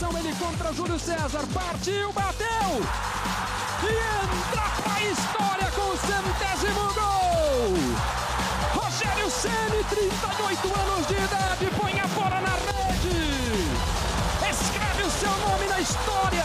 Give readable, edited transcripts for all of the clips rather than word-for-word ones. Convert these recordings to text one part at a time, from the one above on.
pressão, ele contra Júlio César, partiu, bateu! E entra para a história com o 100º gol! Rogério Ceni, 38 anos de idade, põe a bola na rede! Escreve o seu nome na história!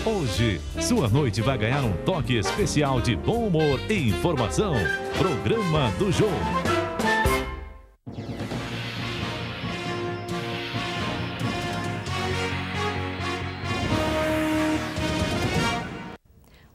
Hoje, sua noite vai ganhar um toque especial de bom humor e informação. Programa do Jô.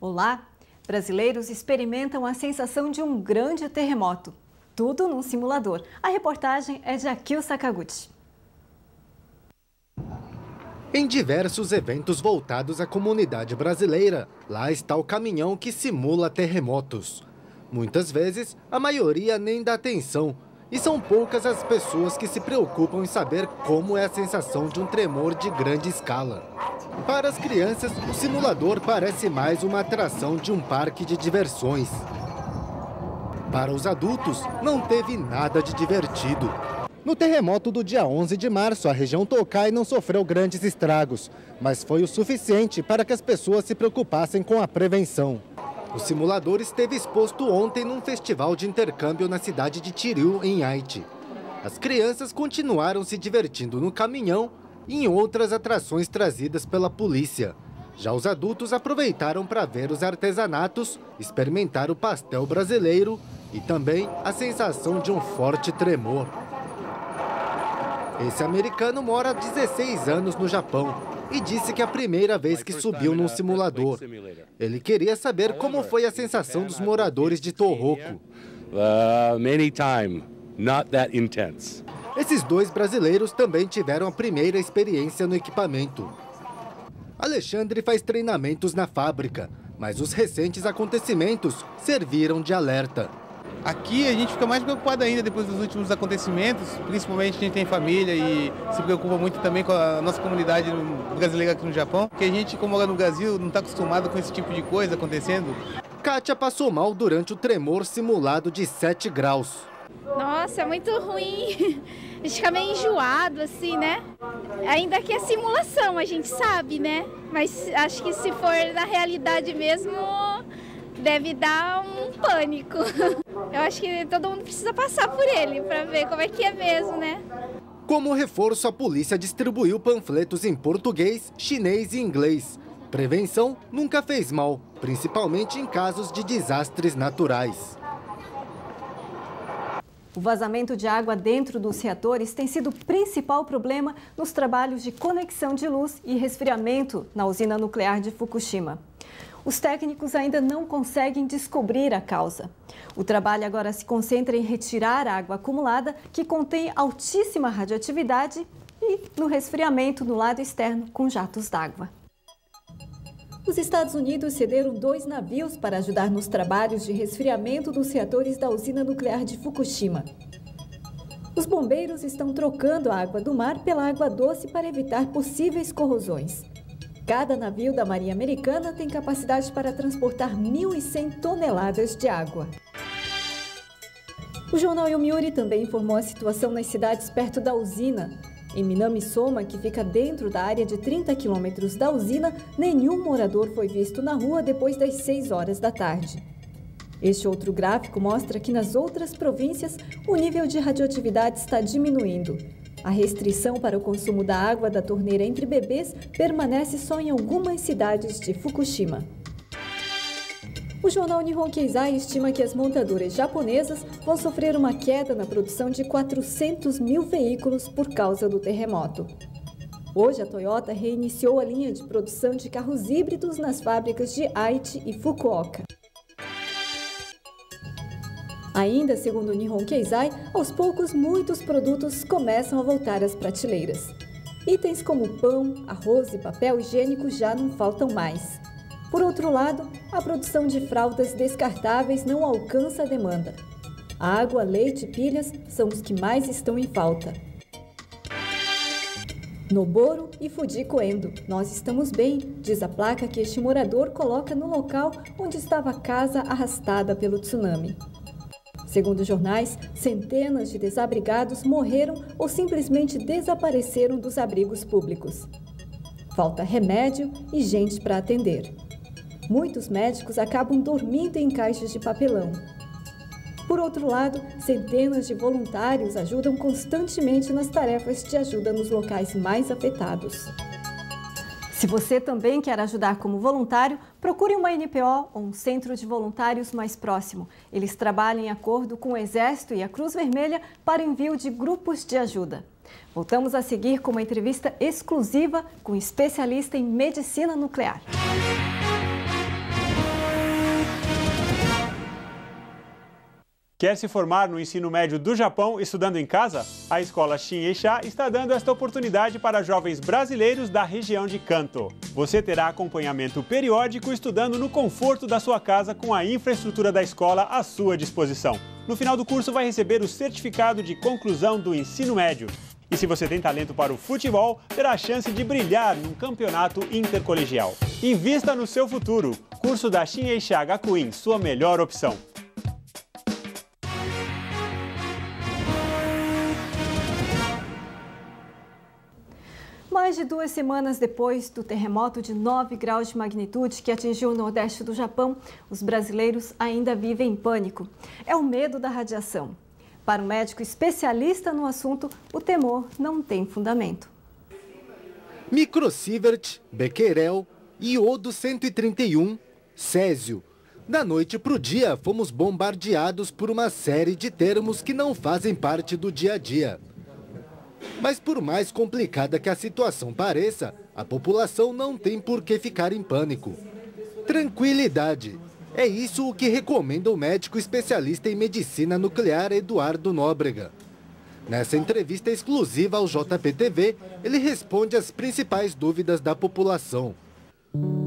Olá! Brasileiros experimentam a sensação de um grande terremoto. Tudo num simulador. A reportagem é de Akil Sakaguchi. Em diversos eventos voltados à comunidade brasileira, lá está o caminhão que simula terremotos. Muitas vezes, a maioria nem dá atenção, e são poucas as pessoas que se preocupam em saber como é a sensação de um tremor de grande escala. Para as crianças, o simulador parece mais uma atração de um parque de diversões. Para os adultos, não teve nada de divertido. No terremoto do dia 11 de março, a região Tokai não sofreu grandes estragos, mas foi o suficiente para que as pessoas se preocupassem com a prevenção. O simulador esteve exposto ontem num festival de intercâmbio na cidade de Tiril, em Haiti. As crianças continuaram se divertindo no caminhão e em outras atrações trazidas pela polícia. Já os adultos aproveitaram para ver os artesanatos, experimentar o pastel brasileiro e também a sensação de um forte tremor. Esse americano mora há 16 anos no Japão e disse que é a primeira vez que subiu num simulador. Ele queria saber como foi a sensação dos moradores de Tohoku. Many time, not that intense. Esses dois brasileiros também tiveram a primeira experiência no equipamento. Alexandre faz treinamentos na fábrica, mas os recentes acontecimentos serviram de alerta. Aqui a gente fica mais preocupado ainda depois dos últimos acontecimentos, principalmente a gente tem família e se preocupa muito também com a nossa comunidade brasileira aqui no Japão, porque a gente, como mora no Brasil, não está acostumado com esse tipo de coisa acontecendo. Kátia passou mal durante o tremor simulado de 7 graus. Nossa, é muito ruim. A gente fica meio enjoado, assim, né? Ainda que é simulação, a gente sabe, né? Mas acho que se for na realidade mesmo, deve dar um pânico. Eu acho que todo mundo precisa passar por ele para ver como é que é mesmo, né? Como reforço, a polícia distribuiu panfletos em português, chinês e inglês. Prevenção nunca fez mal, principalmente em casos de desastres naturais. O vazamento de água dentro dos reatores tem sido o principal problema nos trabalhos de conexão de luz e resfriamento na usina nuclear de Fukushima. Os técnicos ainda não conseguem descobrir a causa. O trabalho agora se concentra em retirar a água acumulada, que contém altíssima radioatividade, e no resfriamento no lado externo com jatos d'água. Os Estados Unidos cederam 2 navios para ajudar nos trabalhos de resfriamento dos reatores da usina nuclear de Fukushima. Os bombeiros estão trocando a água do mar pela água doce para evitar possíveis corrosões. Cada navio da Marinha Americana tem capacidade para transportar 1.100 toneladas de água. O jornal Yomiuri também informou a situação nas cidades perto da usina. Em Minami-Soma, que fica dentro da área de 30 quilômetros da usina, nenhum morador foi visto na rua depois das 6 horas da tarde. Este outro gráfico mostra que nas outras províncias o nível de radioatividade está diminuindo. A restrição para o consumo da água da torneira entre bebês permanece só em algumas cidades de Fukushima. O jornal Nihon Keizai estima que as montadoras japonesas vão sofrer uma queda na produção de 400 mil veículos por causa do terremoto. Hoje, a Toyota reiniciou a linha de produção de carros híbridos nas fábricas de Aichi e Fukuoka. Ainda segundo o Nihon Keizai, aos poucos muitos produtos começam a voltar às prateleiras. Itens como pão, arroz e papel higiênico já não faltam mais. Por outro lado, a produção de fraldas descartáveis não alcança a demanda. Água, leite e pilhas são os que mais estão em falta. Noboro e Fujiko Endo, nós estamos bem, diz a placa que este morador coloca no local onde estava a casa arrastada pelo tsunami. Segundo jornais, centenas de desabrigados morreram ou simplesmente desapareceram dos abrigos públicos. Falta remédio e gente para atender. Muitos médicos acabam dormindo em caixas de papelão. Por outro lado, centenas de voluntários ajudam constantemente nas tarefas de ajuda nos locais mais afetados. Se você também quer ajudar como voluntário, procure uma NPO ou um centro de voluntários mais próximo. Eles trabalham em acordo com o Exército e a Cruz Vermelha para envio de grupos de ajuda. Voltamos a seguir com uma entrevista exclusiva com um especialista em medicina nuclear. Quer se formar no ensino médio do Japão estudando em casa? A escola Shin-Eisha está dando esta oportunidade para jovens brasileiros da região de Kanto. Você terá acompanhamento periódico estudando no conforto da sua casa com a infraestrutura da escola à sua disposição. No final do curso vai receber o certificado de conclusão do ensino médio. E se você tem talento para o futebol, terá a chance de brilhar num campeonato intercolegial. Invista no seu futuro. Curso da Shin-Eisha Gakuin, sua melhor opção. Mais de 2 semanas depois do terremoto de 9 graus de magnitude que atingiu o nordeste do Japão, os brasileiros ainda vivem em pânico. É o medo da radiação. Para um médico especialista no assunto, o temor não tem fundamento. Microsievert, becquerel, iodo 131, césio. Da noite para o dia, fomos bombardeados por uma série de termos que não fazem parte do dia a dia. Mas por mais complicada que a situação pareça, a população não tem por que ficar em pânico. Tranquilidade. É isso o que recomenda o médico especialista em medicina nuclear Eduardo Nóbrega. Nessa entrevista exclusiva ao JPTV, ele responde às principais dúvidas da população.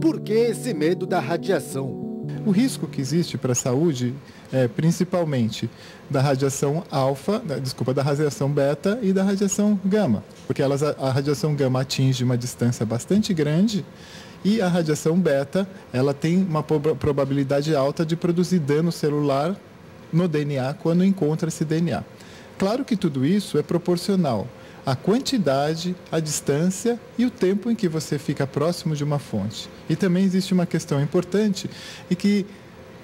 Por que esse medo da radiação? O risco que existe para a saúde é principalmente da radiação da radiação beta e da radiação gama, porque a radiação gama atinge uma distância bastante grande e a radiação beta, ela tem uma probabilidade alta de produzir dano celular no DNA quando encontra esse DNA. Claro que tudo isso é proporcional à quantidade, à distância e o tempo em que você fica próximo de uma fonte. E também existe uma questão importante e que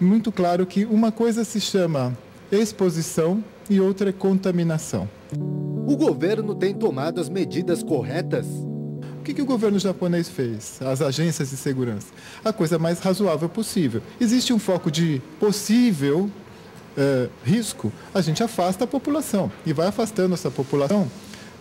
muito claro que uma coisa se chama exposição e outra é contaminação. O governo tem tomado as medidas corretas? O que o governo japonês fez? As agências de segurança? A coisa mais razoável possível. Existe um foco de possível risco, a gente afasta a população e vai afastando essa população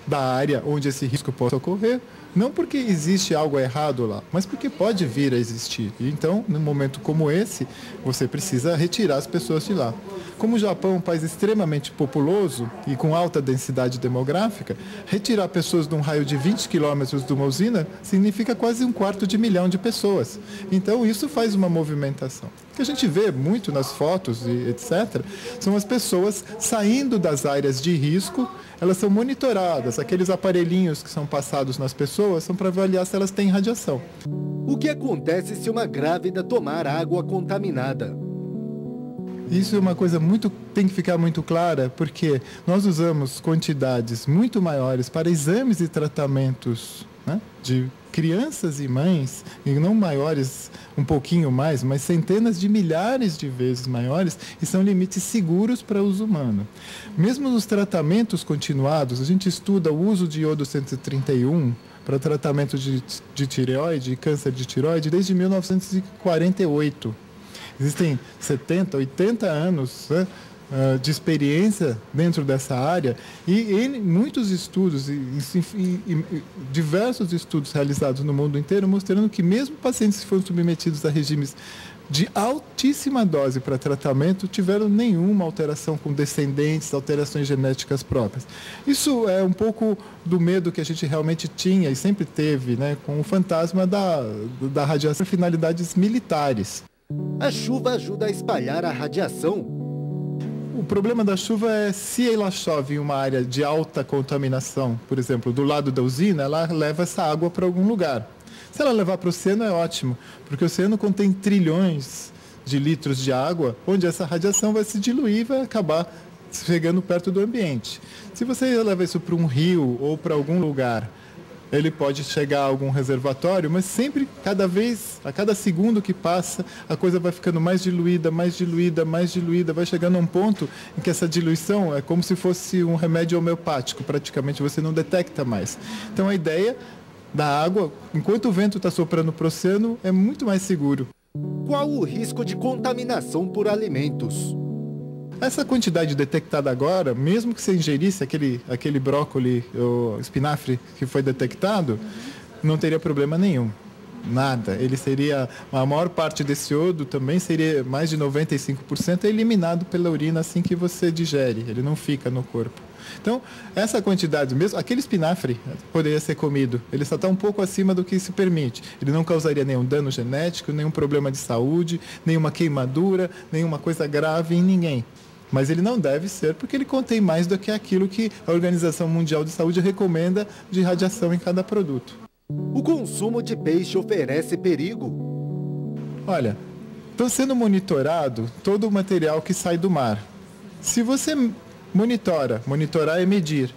da área onde esse risco possa ocorrer, não porque existe algo errado lá, mas porque pode vir a existir. E então, num momento como esse, você precisa retirar as pessoas de lá. Como o Japão é um país extremamente populoso e com alta densidade demográfica, retirar pessoas de um raio de 20 quilômetros de uma usina significa quase 250.000 de pessoas. Então, isso faz uma movimentação. O que a gente vê muito nas fotos e etc., são as pessoas saindo das áreas de risco. Elas são monitoradas, aqueles aparelhinhos que são passados nas pessoas são para avaliar se elas têm radiação. O que acontece se uma grávida tomar água contaminada? Isso é uma coisa tem que ficar muito clara, porque nós usamos quantidades muito maiores para exames e tratamentos, né, de crianças e mães, e não maiores um pouquinho mais, mas centenas de milhares de vezes maiores, e são limites seguros para uso humano. Mesmo nos tratamentos continuados, a gente estuda o uso de iodo 131 para tratamento de tireoide, câncer de tireoide, desde 1948. Existem 70, 80 anos, né, de experiência dentro dessa área e muitos estudos e diversos estudos realizados no mundo inteiro mostrando que mesmo pacientes que foram submetidos a regimes de altíssima dose para tratamento tiveram nenhuma alteração com descendentes, alterações genéticas próprias. Isso é um pouco do medo que a gente realmente tinha e sempre teve, né, com o fantasma da radiação para finalidades militares. A chuva ajuda a espalhar a radiação. O problema da chuva é se ela chove em uma área de alta contaminação, por exemplo, do lado da usina, ela leva essa água para algum lugar. Se ela levar para o oceano é ótimo, porque o oceano contém trilhões de litros de água, onde essa radiação vai se diluir e vai acabar chegando perto do ambiente. Se você leva isso para um rio ou para algum lugar, ele pode chegar a algum reservatório, mas sempre, a cada segundo que passa, a coisa vai ficando mais diluída, mais diluída, mais diluída, vai chegando a um ponto em que essa diluição é como se fosse um remédio homeopático, praticamente você não detecta mais. Então a ideia da água, enquanto o vento está soprando para o oceano, é muito mais seguro. Qual o risco de contaminação por alimentos? Essa quantidade detectada agora, mesmo que você ingerisse aquele brócoli ou espinafre que foi detectado, não teria problema nenhum. Nada. Ele seria, a maior parte desse iodo também seria, mais de 95%, eliminado pela urina assim que você digere. Ele não fica no corpo. Então, essa quantidade, mesmo aquele espinafre poderia ser comido. Ele só está um pouco acima do que se permite. Ele não causaria nenhum dano genético, nenhum problema de saúde, nenhuma queimadura, nenhuma coisa grave em ninguém. Mas ele não deve ser porque ele contém mais do que aquilo que a Organização Mundial de Saúde recomenda de radiação em cada produto. O consumo de peixe oferece perigo? Olha, está sendo monitorado todo o material que sai do mar. Se você monitorar é medir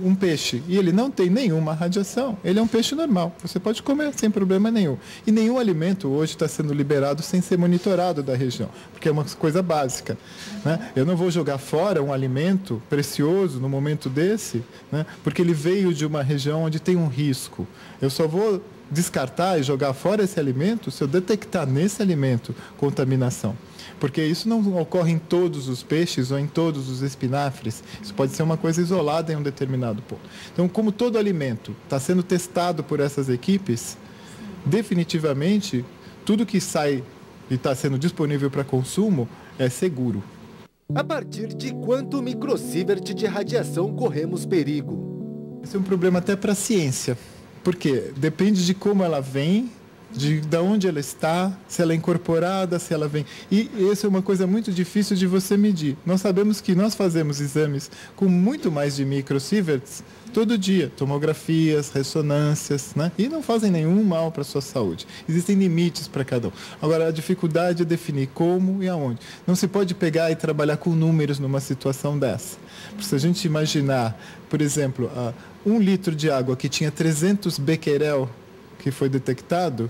um peixe e ele não tem nenhuma radiação, ele é um peixe normal. Você pode comer sem problema nenhum. E nenhum alimento hoje está sendo liberado sem ser monitorado da região, porque é uma coisa básica, né? Eu não vou jogar fora um alimento precioso no momento desse, né? Porque ele veio de uma região onde tem um risco. Eu só vou descartar e jogar fora esse alimento se eu detectar nesse alimento contaminação. Porque isso não ocorre em todos os peixes ou em todos os espinafres. Isso pode ser uma coisa isolada em um determinado ponto. Então, como todo alimento está sendo testado por essas equipes, definitivamente, tudo que sai e está sendo disponível para consumo é seguro. A partir de quanto microsievert de radiação corremos perigo? Esse é um problema até para a ciência. Porque depende de como ela vem, de onde ela está, se ela é incorporada, se ela vem. E isso é uma coisa muito difícil de você medir. Nós sabemos que nós fazemos exames com muito mais de microsieverts todo dia, tomografias, ressonâncias, né? E não fazem nenhum mal para a sua saúde. Existem limites para cada um. Agora, a dificuldade é definir como e aonde. Não se pode pegar e trabalhar com números numa situação dessa. Se a gente imaginar, por exemplo, 1 litro de água que tinha 300 becquerel que foi detectado,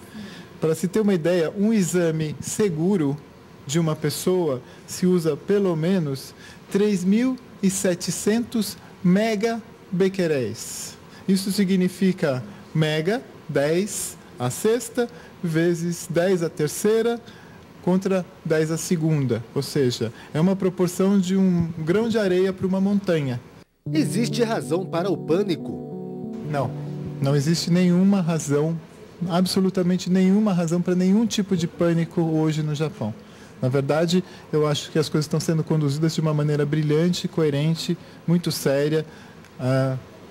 para se ter uma ideia, um exame seguro de uma pessoa se usa pelo menos 3.700 megabecqueréis. Isso significa mega, 10 a sexta, vezes 10 a terceira, contra 10 a segunda. Ou seja, é uma proporção de um grão de areia para uma montanha. Existe razão para o pânico? Não existe nenhuma razão, absolutamente nenhuma razão para nenhum tipo de pânico hoje no Japão. Na verdade, eu acho que as coisas estão sendo conduzidas de uma maneira brilhante, coerente, muito séria,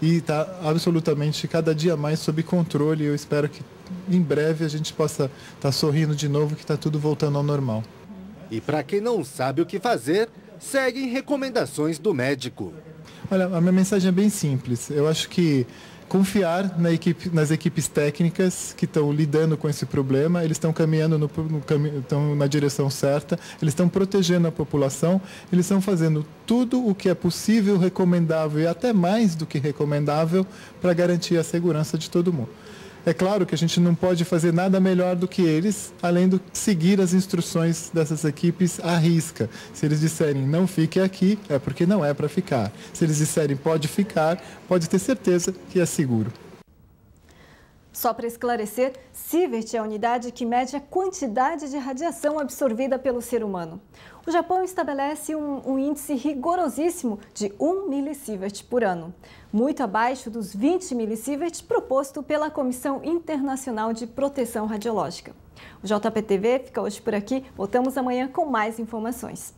e está absolutamente cada dia mais sob controle. Eu espero que em breve a gente possa estar sorrindo de novo, que está tudo voltando ao normal. E para quem não sabe o que fazer, seguem recomendações do médico. Olha, a minha mensagem é bem simples. Eu acho que confiar nas equipes técnicas que estão lidando com esse problema, eles estão caminhando estão na direção certa, eles estão protegendo a população, eles estão fazendo tudo o que é possível, recomendável e até mais do que recomendável para garantir a segurança de todo mundo. É claro que a gente não pode fazer nada melhor do que eles, além de seguir as instruções dessas equipes à risca. Se eles disserem não fique aqui, é porque não é para ficar. Se eles disserem pode ficar, pode ter certeza que é seguro. Só para esclarecer, sievert é a unidade que mede a quantidade de radiação absorvida pelo ser humano. O Japão estabelece um índice rigorosíssimo de 1 milisievert por ano, muito abaixo dos 20 milisievert proposto pela Comissão Internacional de Proteção Radiológica. O JPTV fica hoje por aqui. Voltamos amanhã com mais informações.